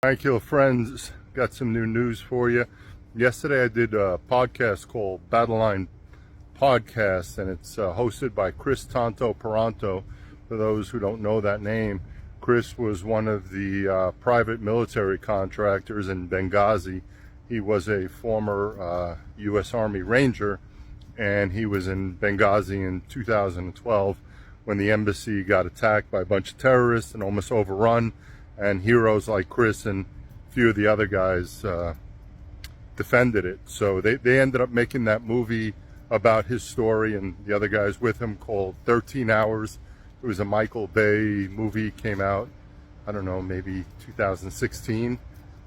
Thank you, friends. Got some new news for you. Yesterday I did a podcast called Battleine Podcast, and it's hosted by Kris Paronto. For those who don't know that name, Kris was one of the private military contractors in Benghazi. He was a former U.S. Army Ranger, and he was in Benghazi in 2012 when the embassy got attacked by a bunch of terrorists and almost overrun. And heroes like Kris and a few of the other guys defended it. So they ended up making that movie about his story and the other guys with him called 13 Hours. It was a Michael Bay movie, came out, I don't know, maybe 2016.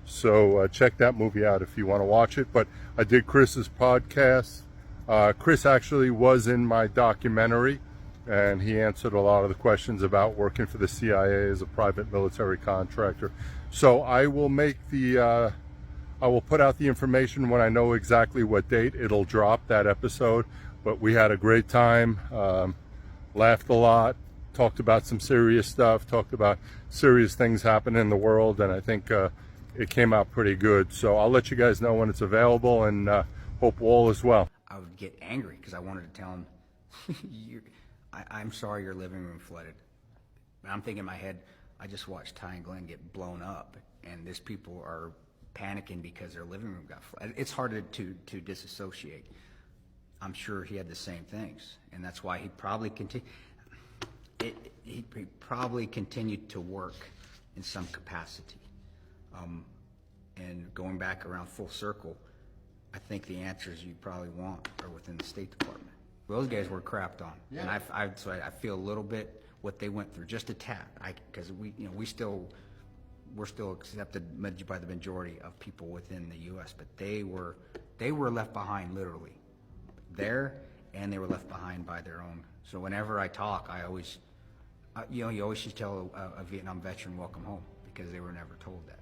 So check that movie out if you want to watch it. But I did Kris's podcast. Kris actually was in my documentary, and he answered a lot of the questions about working for the CIA as a private military contractor. So I will I will put out the information when I know exactly what date it'll drop, that episode. But we had a great time, laughed a lot, talked about some serious stuff, talked about serious things happening in the world, and I think it came out pretty good. So I'll let you guys know when it's available, and hope all is well. I would get angry because I wanted to tell him, I'm sorry your living room flooded. And I'm thinking in my head, I just watched Ty and Glenn get blown up, and these people are panicking because their living room got flooded. It's hard to disassociate. I'm sure he had the same things, and that's why he probably continued to work in some capacity. And going back around full circle, I think the answers you probably want are within the State Department. Those guys were crapped on, yeah. And so I feel a little bit what they went through, just a tad, because we're still accepted by the majority of people within the U.S., but they were left behind literally there, and they were left behind by their own. So whenever I talk, I always, you always should tell a Vietnam veteran welcome home, because they were never told that.